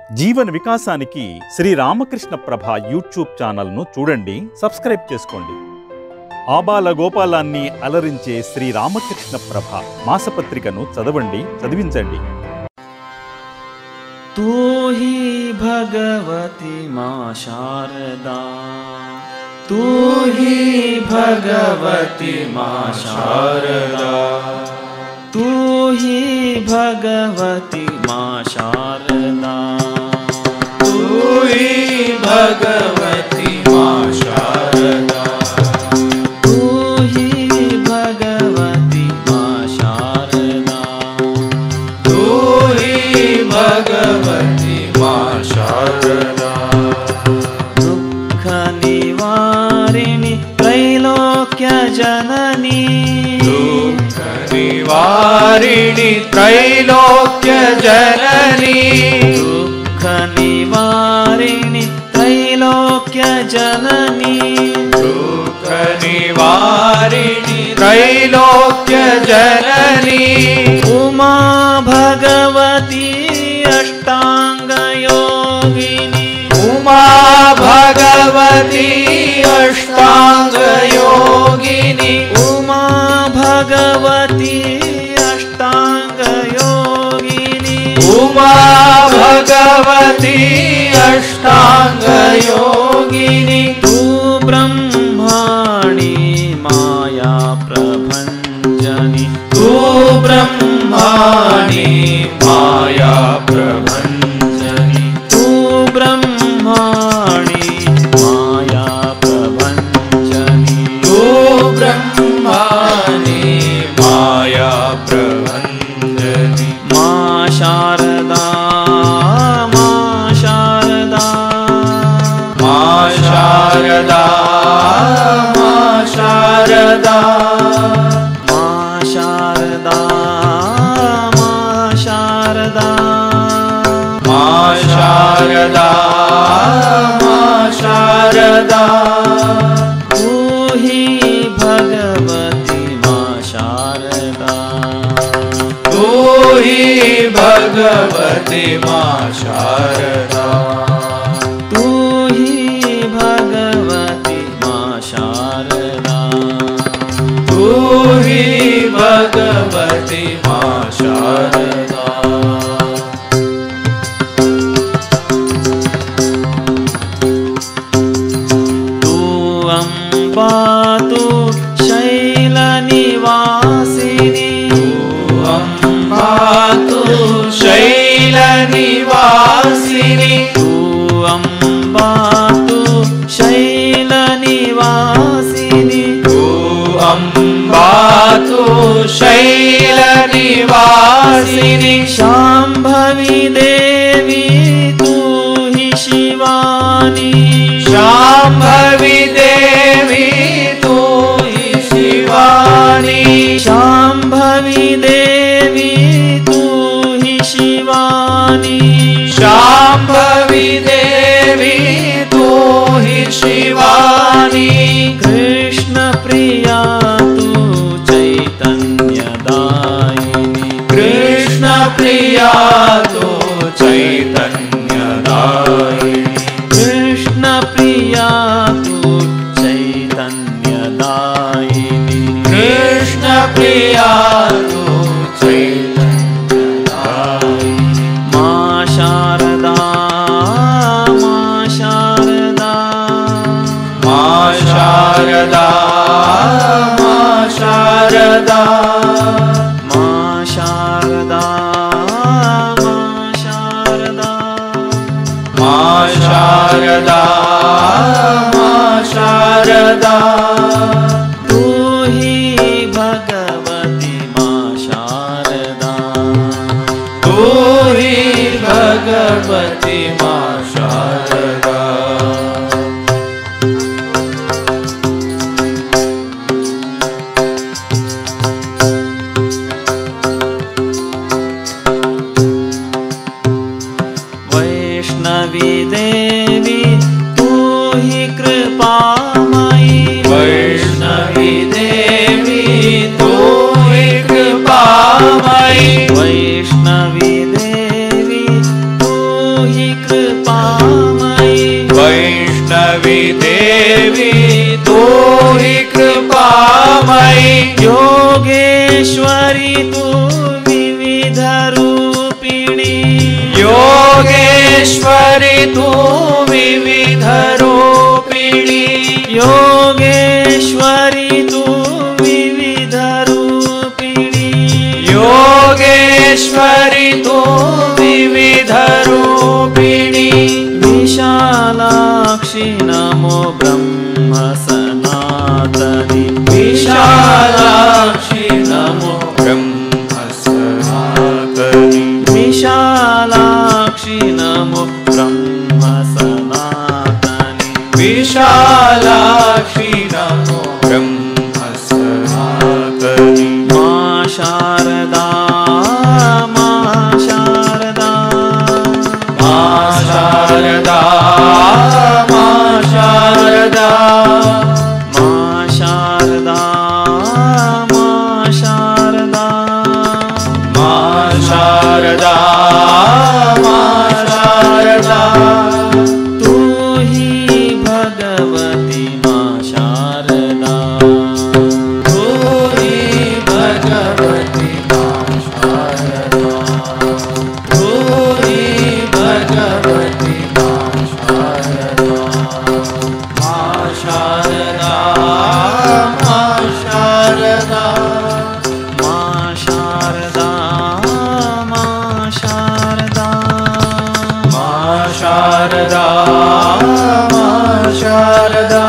జీవన వికాసానికి శ్రీ రామకృష్ణ ప్రభ యూట్యూబ్ ఛానల్ను చూడండి, సబ్స్క్రైబ్ చేసుకోండి. ఆబాల గోపాలాన్ని అలరించే శ్రీ రామకృష్ణ ప్రభ మాసపత్రికను చదవండి, చదివించండి. तू ही भगवती मां शारदा, तू ही भगवती मां शारदा, तू ही भगवती मां शारदा, तू ही भगवती मां शारदा, तू ही भगवती मां शारदा, तू ही भगवती मां शारदा. दुःख निवारिणि त्रैलोक्य जननी, दुःख निवारिणि त्रैलोक्य जननी, दुःख निवारिणि त्रैलोक्य जननी, दुःख निवारिणि त्रैलोक्य जननी. उमा भगवती अष्टांग योगिनी, उमा भगवती अष्टांग योगिनी, उमा भगवती अष्टांग योगिनी, उमा भगवती अष्टांग योगिनी. तू ब्रह्माणी माया प्रभंजनी, तू ब्रह्माणी माया प्रभंजनी, तू ब्रह्माणी माया प्रभंजनी, तू ब्रह्माणी माया प्रभंजनी. मां शारदा, मां शारदा, मां शारदा, मां शारदा, मां शारदा, मां शारदा, मां शारदा, मां शारदा. तू ही भगवती मां शारदा, तू ही भगवती मां शारदा, तू ही भगवती मां शारदा, तू ही भगवती मां शारदा. तू अम्बा तू शैल निवासिनी, तू अम्बा तू शैल निवासिनी, तू अम्बा तू शैल निवासिनी, तू अम्बा तू शैल निवासिनी. शांभवी देवी तू ही शिवानी, शांभवी देवी तू ही शिवानी, शांभवी देवी तू ही शिवानी, शांभवी देवी तू ही शिवानी. कृष्ण प्रिया तू चैतन्यदायिनी, कृष्ण प्रिया तू चैतन्यदायिनी, कृष्ण प्रिया तू चैतन्यदायिनी, कृष्ण प्रिया तू चैतन्यदायिनी. मां शारदा, मां शारदा, मां शारदा, मां शारदा, मां शारदा, मां शारदा, मां शारदा, मां शारदा. तू ही भगवती मां शारदा, तू ही भगवती मां शारदा. वैष्णवी देवी तू ही कृपामयी, वैष्णवी देवी तू ही कृपामयी, वैष्णवी देवी तू हि कृपामयि वैष्णवी देवी तू हि कृपामयि योगेश्वरी तू विविध रूपिणी योगेश्वरी तू विविध रूपिणी योगेश्वरी तू विविध रूपिणी योगेश्वरी तू विविध रूपिणी विशालाक्षि नमो ब्रह्म सनातनि विशालाक्षि नमो ब्रह्म सनातनि विशालाक्षि नमो ब्रह्म सनातनि विशालाक्षि नमो ब्रह्म सनातनि मा शारदा मा शारदा मा शारदा मा शारदा मा शारदा मा शारदा मा शारदा मा शारदा तू ही भगवती मा शारदा तू हि भगवती मा शारदा तू हि भगवती मा शारदा मा शारदा मा शारदा मा शारदा मा शारदा मा शारदा मा शारदा